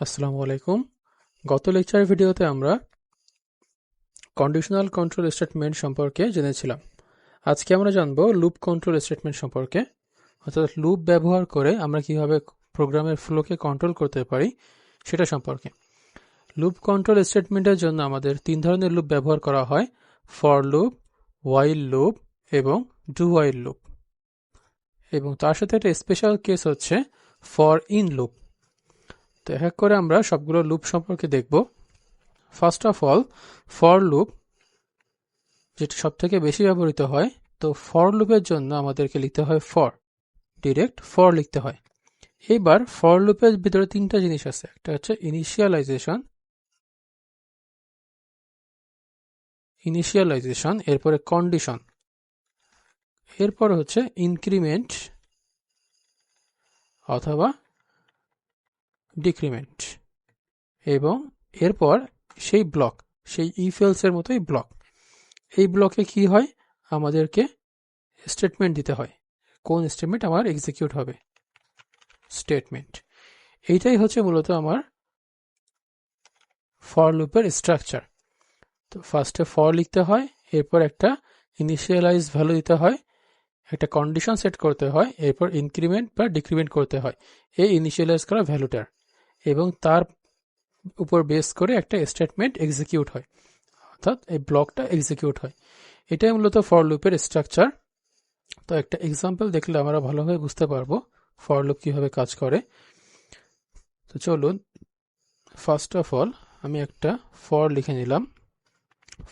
আসসালামু আলাইকুম। গত লেকচার ভিডিওতে আমরা কন্ডিশনাল কন্ট্রোল স্টেটমেন্ট সম্পর্কে জেনেছিলাম। আজকে আমরা জানব লুপ কন্ট্রোল স্টেটমেন্ট সম্পর্কে, অর্থাৎ লুপ ব্যবহার করে আমরা কিভাবে প্রোগ্রামের ফ্লোকে কন্ট্রোল করতে পারি সেটা সম্পর্কে। লুপ কন্ট্রোল স্টেটমেন্টের জন্য আমাদের তিন ধরনের লুপ ব্যবহার করা হয়: ফর লুপ, হোয়াইল লুপ এবং ডু হোয়াইল লুপ। এবং তার সাথে একটা স্পেশাল কেস হচ্ছে ফর ইন লুপ। তো এক এক করে আমরা সবগুলো লুপ সম্পর্কে দেখব। First of all, for loop, যেটি সব থেকে বেশি ব্যবহৃত হয়। তো ফর লুপের জন্য আমাদেরকে লিখতে হয় ফর, ডিরেক্ট ফর লিখতে হয়। এবার ফর লুপের ভিতরে তিনটা জিনিস আছে, একটা হচ্ছে ইনিশিয়ালাইজেশন, এরপরে কন্ডিশন, এরপর হচ্ছে ইনক্রিমেন্ট অথবা ডিক্রিমেন্ট, এবং এরপর সেই ব্লক, সেই ইফ এলস এর মতোই ব্লক। এই ব্লকে কি হয়, আমাদেরকে স্টেটমেন্ট দিতে হয়, কোন স্টেটমেন্ট আমার এক্সিকিউট হবে, স্টেটমেন্ট। এইটাই হচ্ছে মূলত আমার ফর লুপের স্ট্রাকচার। তো ফার্স্টে ফর লিখতে হয়, এরপর একটা ইনিশিয়ালাইজ ভ্যালু দিতে হয়, একটা কন্ডিশন সেট করতে হয়, এরপর ইনক্রিমেন্ট বা ডিক্রিমেন্ট করতে হয় এই ইনিশিয়ালাইজ করা ভ্যালুটার, এবং তার উপর বেস করে একটা স্টেটমেন্ট এক্সিকিউট হয়, অর্থাৎ এই ব্লকটা এক্সিকিউট হয়। এটাই মূলত ফর লুপের স্ট্রাকচার। তো একটা এক্সাম্পল দেখলে আমরা ভালোভাবে বুঝতে পারবো ফর লুপ কিভাবে কাজ করে। তো চলুন, ফার্স্ট অফ অল আমি একটা ফর লিখে নিলাম।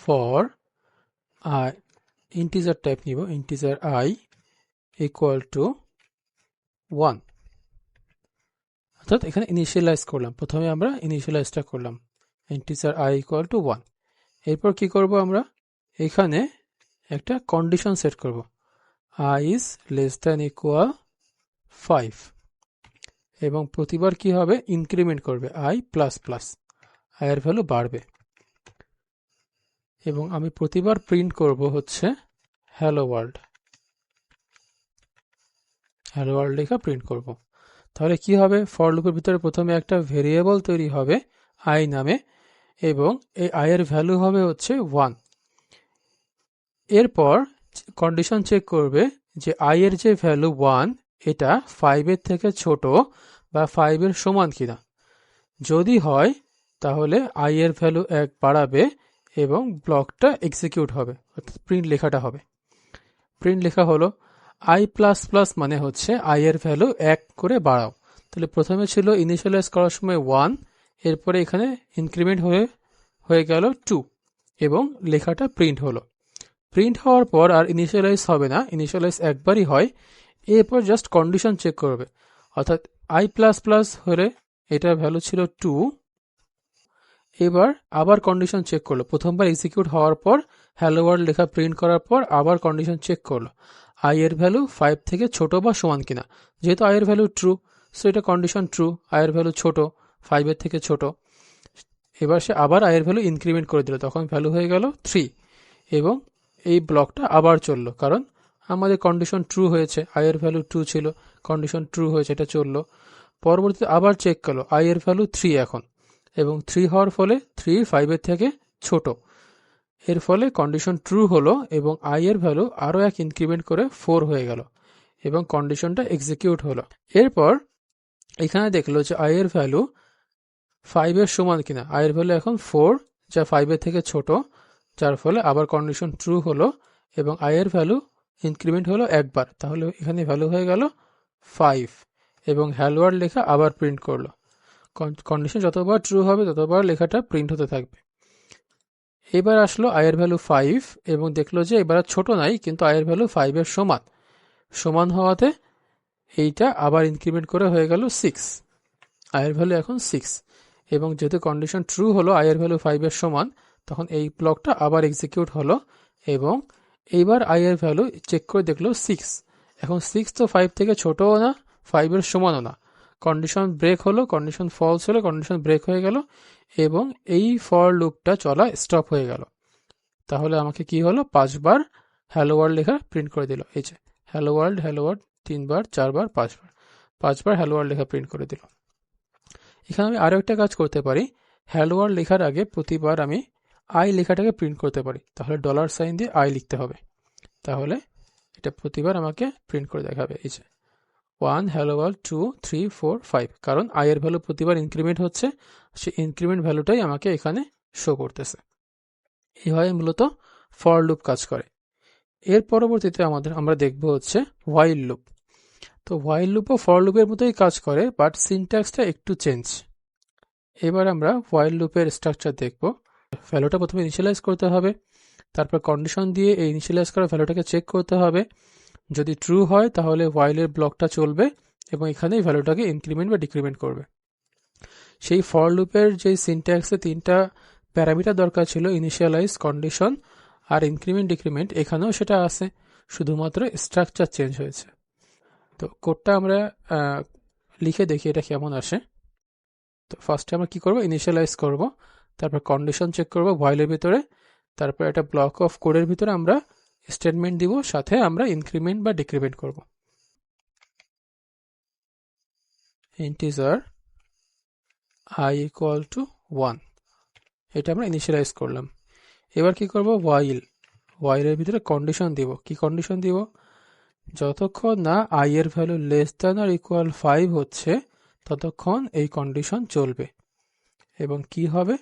ফর আই, ইন্টিজার টাইপ নিব, ইন্টিজার আই ইকুয়াল টু 1, অর্থাৎ এখানে ইনিশিয়ালাইজ করলাম, প্রথমে আমরা ইনিশিয়ালাইজটা করলাম, ইন্টিজার আই ইকুয়াল টু 1। এরপর কি করব, আমরা এখানে একটা কন্ডিশন সেট করব, I is less than equal 5, এবং প্রতিবার কি হবে, ইনক্রিমেন্ট করবে আই প্লাস প্লাস, আই এর ভ্যালু বাড়বে, এবং আমি প্রতিবার প্রিন্ট করব হচ্ছে হ্যালো ওয়ার্ল্ড, হ্যালো ওয়ার্ল্ড লেখা প্রিন্ট করব। তাহলে কি হবে, ফর লুপের ভিতরে প্রথমে একটা ভেরিয়েবল তৈরি হবে আই নামে, এবং এই আই এর ভ্যালু হবে হচ্ছে 1। এরপর কন্ডিশন চেক করবে যে আই এর যে ভ্যালু 1 এটা 5 এর থেকে ছোট বা 5 এর সমান কিনা। যদি হয় তাহলে আই এর ভ্যালু 1 বাড়াবে এবং ব্লকটা এক্সিকিউট হবে, অর্থাৎ প্রিন্ট লেখাটা হবে। প্রিন্ট লেখা হলো আই প্লাস প্লাস, মানে হচ্ছে আই এর ভ্যালু 1 করে বাড়াও। তাহলে প্রথমে ছিল ইনিশিয়ালাইজ করার সময় 1, এরপরে এখানে ইনক্রিমেন্ট হয়ে গেল 2, এবং লেখাটা প্রিন্ট হলো। প্রিন্ট হওয়ার পর আর ইনিশিয়ালাইজ হবে না, ইনিশিয়ালাইজ একবারই হয়। এরপর জাস্ট কন্ডিশন চেক করবে, অর্থাৎ আই প্লাস প্লাস হলে এটার ভ্যালু ছিল 2, এবার আবার কন্ডিশন চেক করলো, প্রথমবার এক্সিকিউট হওয়ার পর হ্যালো ওয়ার্ল্ড লেখা প্রিন্ট করার পর আবার কন্ডিশন চেক করলো আই এর ভ্যালু 5 থেকে ছোট বা সমান কিনা। যেহেতু আই এর ভ্যালু ট্রু, সো এটা কন্ডিশন ট্রু, আই এর ভ্যালু ছোট, 5 এর থেকে ছোট। এবার সে আবার আই এর ভ্যালু ইনক্রিমেন্ট করে দিল, তখন ভ্যালু হয়ে গেল 3, এবং এই ব্লকটা আবার চললো, কারণ আমাদের কন্ডিশন ট্রু হয়েছে, আই এর ভ্যালু 2 ছিল, কন্ডিশন ট্রু হয়েছে, এটা চললো। পরবর্তীতে আবার চেক করলো আই এর ভ্যালু 3 এখন, এবং 3 হওয়ার ফলে 3 5 এর থেকে ছোট, এর ফলে কন্ডিশন ট্রু হলো, এবং আই এর ভ্যালু আরও 1 ইনক্রিমেন্ট করে 4 হয়ে গেল, এবং কন্ডিশনটা এক্সিকিউট হলো। এরপর এখানে দেখলো যে আই এর ভ্যালু 5 এর সমান কিনা, আই এর ভ্যালু এখন 4, যা 5 এর থেকে ছোট, যার ফলে আবার কন্ডিশন ট্রু হলো, এবং আই এর ভ্যালু ইনক্রিমেন্ট হলো একবার, তাহলে এখানে ভ্যালু হয়ে গেল 5, এবং হ্যালো ওয়ার্ল্ড লেখা আবার প্রিন্ট করলো। কন্ডিশন যতবার ট্রু হবে ততবার লেখাটা প্রিন্ট হতে থাকবে। এবার আসলো আই এর ভ্যালু 5, এবং দেখলো যে এবার ছোট নাই, কিন্তু আই এর ভ্যালু 5 এর সমান, সমান হওয়াতে এইটা আবার ইনক্রিমেন্ট করে হয়ে গেল 6, আই এর ভ্যালু এখন 6, এবং যেহেতু কন্ডিশন ট্রু হলো আই এর ভ্যালু 5 এর সমান, তখন এই ব্লকটা আবার এক্সিকিউট হলো, এবং এইবার আই এর ভ্যালু চেক করে দেখলো 6। এখন 6 তো 5 থেকে ছোটও না, 5 এর সমানও না, কন্ডিশন ব্রেক হলো, কন্ডিশন ফলস হলো, কন্ডিশন ব্রেক হয়ে গেল, এবং এই ফর লুপটা চলা স্টপ হয়ে গেল। তাহলে আমাকে কি হলো, 5 বার হ্যালো ওয়ার্ল্ড লেখা প্রিন্ট করে দিল, এই যে হ্যালো ওয়ার্ল্ড 3 বার, 4 বার, 5 বার, 5 বার হ্যালো ওয়ার্ল্ড লেখা প্রিন্ট করে দিল। এখানে আমি আরো একটা কাজ করতে পারি, হ্যালো ওয়ার্ল্ড লেখার আগে প্রতিবার আমি আই লেখাটাকে প্রিন্ট করতে পারি। তাহলে ডলার সাইন দিয়ে আই লিখতে হবে, তাহলে এটা প্রতিবার আমাকে প্রিন্ট করে দেখাবে। এই যে 1 হ্যালো ওয়ার্ল্ড 2 3 4 5, কারণ আই এর ভ্যালু প্রতিবার ইনক্রিমেন্ট হচ্ছে, সেই ইনক্রিমেন্ট ভ্যালুটাই আমাকে এখানে শো করতেছে। এইভাবে মূলত ফর লুপ কাজ করে। এর পরবর্তীতে আমরা দেখব হচ্ছে হোয়াইল লুপ। তো হোয়াইল লুপও ফর লুপের মতোই কাজ করে, বাট সিনট্যাক্সটা একটু চেঞ্জ। এবার আমরা হোয়াইল লুপের স্ট্রাকচার দেখব। ভ্যালুটা প্রথমে ইনিশিয়ালাইজ করতে হবে, তারপর কন্ডিশন দিয়ে এই ইনিশিয়ালাইজ করা ভ্যালুটাকে চেক করতে হবে। যদি ট্রু হয় তাহলে হোয়াইলের ব্লকটা চলবে এবং এখানেই ভ্যালুটাকে ইনক্রিমেন্ট বা ডিক্রিমেন্ট করবে। সেই ফর লুপের যে সিনট্যাক্সে তিনটা প্যারামিটার দরকার ছিল, ইনিশিয়ালাইজ, কন্ডিশন আর ইনক্রিমেন্ট ডিক্রিমেন্ট, এখানেও সেটা আছে, শুধুমাত্র স্ট্রাকচার চেঞ্জ হয়েছে। তো কোডটা আমরা লিখে দেখি এটা কেমন আসে। তো ফার্স্টে আমরা কি করব, ইনিশিয়ালাইজ করব, তারপর কন্ডিশন চেক করব হোয়াইলের ভিতরে, তারপর একটা ব্লক অফ কোডের ভিতরে আমরা স্টেটমেন্ট দিব, সাথে আমরা ইনক্রিমেন্ট বা ডিক্রিমেন্ট করব। ইন্টিজার i ইকুয়াল টু 1, এটা আমরা ইনিশিয়ালাইজ করলাম। এবার কি করব, হোয়াইলের ভিতরে কন্ডিশন দিব। কি কন্ডিশন দিব, যতক্ষণ না i এর ভ্যালু লেস দ্যান আর ইকুয়াল 5 হচ্ছে ততক্ষণ এই কন্ডিশন চলবে। এবং কি হবে,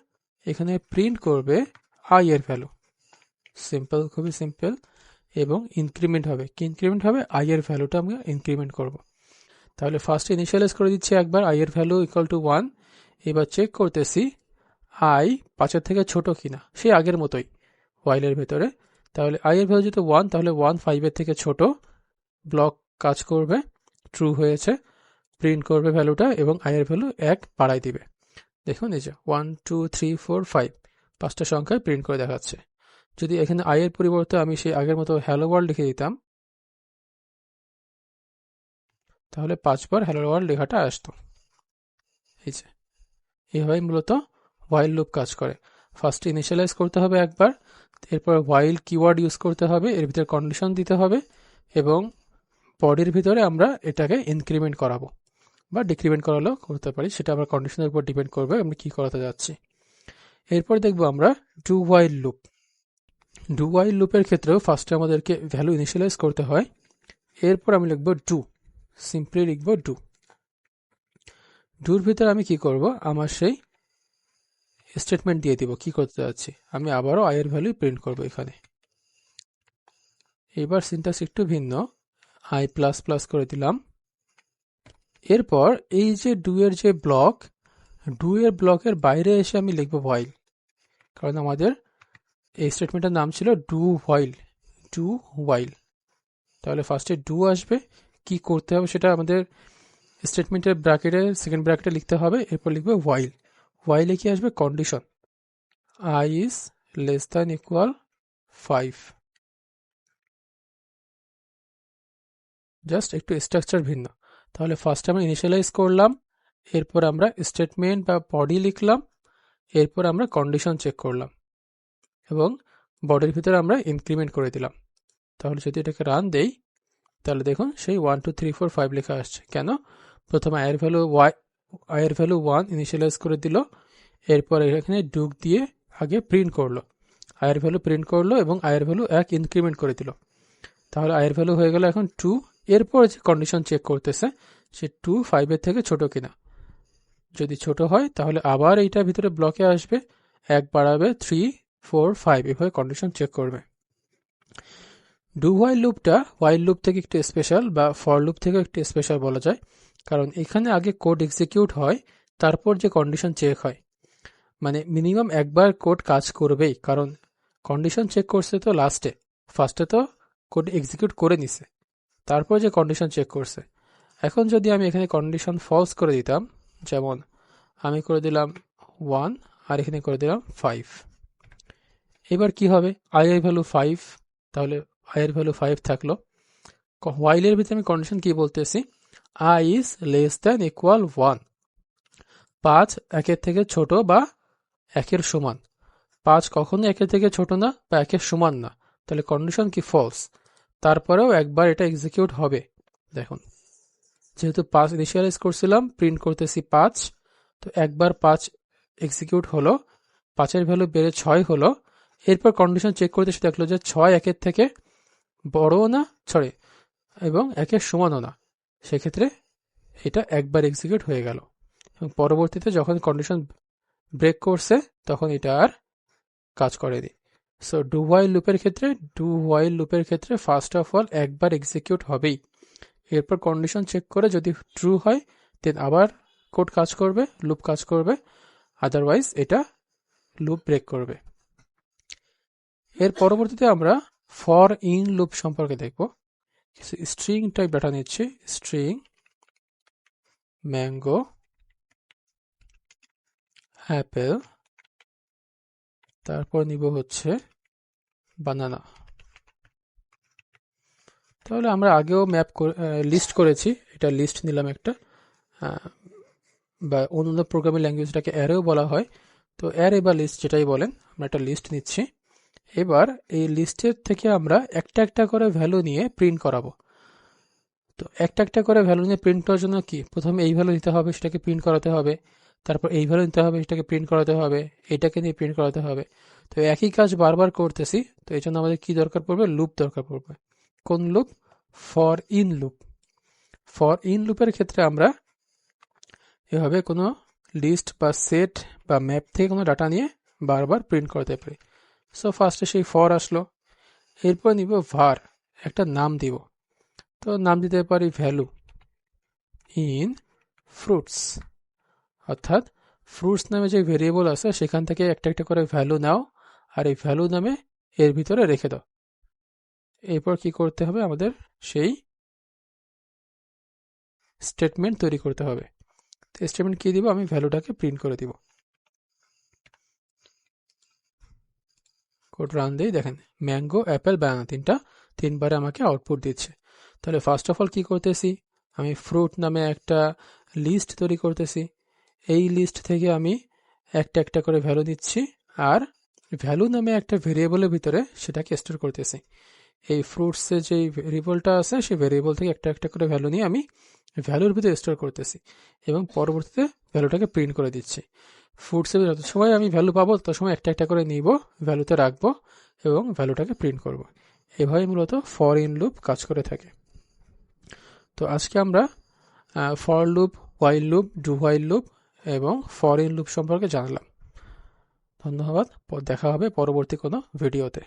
এখানে প্রিন্ট করবে i এর ভ্যালু, সিম্পল, খুবই সিম্পল। এবং ইনক্রিমেন্ট হবে, কি ইনক্রিমেন্ট হবে, i এর ভ্যালুটা আমরা ইনক্রিমেন্ট করব। তাহলে ফার্স্ট ইনিশিয়ালাইজ করে দিচ্ছি একবার, i এর ভ্যালু ইকুয়াল টু 1। এবার চেক করতেছি i 5 থেকে ছোট কিনা, সেই আগের মতোই হোয়াইলের ভেতরে। তাহলে i এর ভ্যালু যেহেতু 1, তাহলে 1 5 এর থেকে ছোট, ব্লক কাজ করবে, ট্রু হয়েছে, প্রিন্ট করবে ভ্যালুটা এবং i এর ভ্যালু 1 বাড়াই দিবে। দেখুন এই যে 1 2 3 4 5, 5টা সংখ্যায় প্রিন্ট করে দেখাচ্ছে। যদি এখানে i এর পরিবর্তে আমি সেই আগের মতো হ্যালো ওয়ার্ল্ড লিখে দিতাম, তাহলে 5 বার হ্যালো ওয়ার্ল্ড লেখাটা আসতো। এই যে এইভাবে মূলত হোয়াইল লুপ কাজ করে। ফার্স্ট ইনিশিয়ালাইজ করতে হবে একবার, এরপর হোয়াইল কিওয়ার্ড ইউজ করতে হবে, এর ভিতরে কন্ডিশন দিতে হবে এবং বডির ভিতরে আমরা এটাকে ইনক্রিমেন্ট করাবো বা ডিক্রিমেন্ট করালেও করতে পারি, সেটা আমরা কন্ডিশনের উপর ডিপেন্ড করবে আমরা কি করাতে যাচ্ছি। এরপর দেখবো আমরা do while loop. Do while লুপের ক্ষেত্রেও ফার্স্টে আমাদেরকে ভ্যালু ইনিশিয়ালাইজ করতে হয়, এরপর আমি লিখবো ডু, সিম্পলি লিখবো ডু। ডুর ভিতরে আমি কি করব, আমার সেই স্টেটমেন্ট দিয়ে দিব কি করতে যাচ্ছি। আমি আবারও i এর ভ্যালু প্রিন্ট করব এখানে। এবার সিনট্যাক্স একটু ভিন্ন, i প্লাস প্লাস করে দিলাম। এরপর এই যে ডু এর যে ব্লক, ডু এর ব্লকের বাইরে এসে আমি লিখব হোয়াইল, কারণ আমাদের এই স্টেটমেন্টের নাম ছিল ডু হোয়াইল, ডু হোয়াইল। তাহলে ফার্স্টে ডু আসবে, কি করতে হবে সেটা আমাদের স্টেটমেন্টের ব্র্যাকেটে, সেকেন্ড ব্র্যাকেটে লিখতে হবে। এরপর লিখবে হোয়াইল, হোয়াইলে কি আসবে, condition i is less than equal 5, just একটু স্ট্রাকচার ভিন্ন। তাহলে ফার্স্ট আমরা ইনিশিয়ালাইজ করলাম, এরপর আমরা স্টেটমেন্ট বা বডি লিখলাম, এরপর আমরা কন্ডিশন চেক করলাম এবং বডির ভিতরে আমরা ইনক্রিমেন্ট করে দিলাম। তাহলে যদি এটাকে রান দেই তাহলে দেখুন সেই 1 2 3 4 5 লেখা আসছে। কেন, প্রথমে i এর ভ্যালু 1 ইনিশিয়ালাইজ করে দিল, এরপর এখানে ডুক দিয়ে আগে প্রিন্ট করলো, i এর ভ্যালু প্রিন্ট করলো এবং i এর ভ্যালু 1 ইনক্রিমেন্ট করে দিল। তাহলে i এর ভ্যালু হয়ে গেল এখন 2। এরপর যে কন্ডিশন চেক করতেছে সে 2 5 এর থেকে ছোট কিনা, যদি ছোট হয় তাহলে আবার এইটার ভিতরে ব্লকে আসবে, 1 বাড়াবে, 3 4 5, এভাবে কন্ডিশন চেক করবে। ডু হোয়াইল লুপটা হোয়াইল লুপ থেকে একটু স্পেশাল বা ফর লুপ থেকে একটু স্পেশাল বলা যায়, কারণ এখানে আগে কোড এক্সিকিউট হয়, তারপর যে কন্ডিশন চেক হয়। মানে মিনিমাম একবার কোড কাজ করবেই, কারণ কন্ডিশন চেক করছে তো লাস্টে, ফার্স্টে তো কোড এক্সিকিউট করে নিছে, তারপর যে কন্ডিশন চেক করছে। এখন যদি আমি এখানে কন্ডিশন ফলস করে দিতাম, যেমন আমি করে দিলাম 1 আর এখানে করে দিলাম 5, এবার কি হবে, i এর ভ্যালু 5, তাহলে i এর ভ্যালু 5 থাকলো। হোয়াইলের ভিতরে আমি কন্ডিশন কি বলতেছি, i is less than equal 1, 5 1 থেকে ছোট বা 1 সমান। 5 কখনো 1 থেকে ছোট না বা 1 সমান না, তাহলে কন্ডিশন কি, ফলস। তারপরেও একবার এটা এক্সিকিউট হবে। দেখুন যেহেতু 5 ইনিশিয়ালাইজ করছিলাম, প্রিন্ট করতেছি 5, তো একবার 5 এক্সিকিউট হলো, 5-এর ভ্যালু বেড়ে 6 হলো। এরপর কন্ডিশন চেক করতে সে দেখলো যে 6 1-এর থেকে বড়ও না, সরি, এবং 1-এর সমানও না। সেক্ষেত্রে এটা একবার এক্সিকিউট হয়ে গেল এবং পরবর্তীতে যখন কন্ডিশন ব্রেক করছে তখন এটা আর কাজ করেনি। সো ডু হোয়াইল লুপের ক্ষেত্রে ফার্স্ট অফ অল একবার এক্সিকিউট হবেই। এরপর কন্ডিশন চেক করে যদি ট্রু হয় দেন আবার কোড কাজ করবে, লুপ কাজ করবে, আদারওয়াইজ এটা লুপ ব্রেক করবে। এর পরবর্তীতে আমরা ফর ইন লুপ সম্পর্কে দেখব। কিছু স্ট্রিং টাইপ ডাটা নিচ্ছি, স্ট্রিং ম্যাঙ্গো অ্যাপেল, তারপর নিব হচ্ছে বানানা। তাহলে আমরা আগেও লিস্ট করেছি, এটা লিস্ট নিলাম একটা, বা অন্য প্রোগ্রামিং ল্যাঙ্গুয়েজটাকে অ্যারেও বলা হয়। তো অ্যারে বা লিস্ট যেটাই বলেন, আমরা একটা লিস্ট নিচ্ছি। এবার এই লিস্টের থেকে আমরা একটা একটা করে ভ্যালু নিয়ে প্রিন্ট করাবো। তো একটা একটা করে ভ্যালু নিয়ে প্রিন্ট করার জন্য কি, প্রথমে এই ভ্যালু নিতে হবে, সেটাকে প্রিন্ট করাতে হবে, তারপর এই ভ্যালু নিতে হবে, সেটাকে প্রিন্ট করাতে হবে, এটাকে নিয়ে প্রিন্ট করাতে হবে। তো একই কাজ বারবার করতেছি, তো এই জন্য আমাদের কি দরকার পড়বে, লুপ দরকার পড়বে। কোন loop? For in loop. For in লুপের ক্ষেত্রে আমরা এভাবে কোনো লিস্ট বা সেট বা ম্যাপ থেকে কোনো ডাটা নিয়ে বারবার প্রিন্ট করতে পারি। সো ফার্স্টে সেই ফর আসলো, এরপর নিব var, একটা নাম দিব। তো নাম দিতে পারি ভ্যালু ইন ফ্রুটস, অর্থাৎ ফ্রুটস নামে যে ভেরিয়েবল আছে সেখান থেকে একটা একটা করে ভ্যালু নাও আর এই ভ্যালু নামে এর ভিতরে রেখে দাও। এরপর কি করতে হবে, আমাদের সেই স্টেটমেন্ট তৈরি করতে হবে। তো স্টেটমেন্ট কি দিব, আমি ভ্যালুটাকে প্রিন্ট করে দিব। কোড রান দিই, দেখেন ম্যাঙ্গো অ্যাপেল বানানা তিনবারে আমাকে আউটপুট দিচ্ছে। তাহলে ফার্স্ট অফ অল কি করতেছি, আমি ফ্রুট নামে একটা লিস্ট তৈরি করতেছি। এই লিস্ট থেকে আমি একটা একটা করে ভ্যালু নিচ্ছি আর ভ্যালু নামে একটা ভেরিয়েবলের ভিতরে সেটাকে স্টোর করতেছি। এই ফ্রুটসের যে ভেরিয়েবলটা আছে সেই ভেরিয়েবল থেকে একটা একটা করে ভ্যালু নিয়ে আমি ভ্যালুর ভিতরে স্টোর করতেছি এবং পরবর্তীতে ভ্যালুটাকে প্রিন্ট করে দিচ্ছি। ফ্রুটসের যত সময় আমি ভ্যালু পাবো তত সময় একটা একটা করে নিব, ভ্যালুতে রাখবো এবং ভ্যালুটাকে প্রিন্ট করব। এভাবে মূলত ফর ইন লুপ কাজ করে থাকে। তো আজকে আমরা for loop, while loop, do while loop এবং ফর ইন লুপ সম্পর্কে জানলাম। ধন্যবাদ, দেখা হবে পরবর্তী কোনো ভিডিওতে।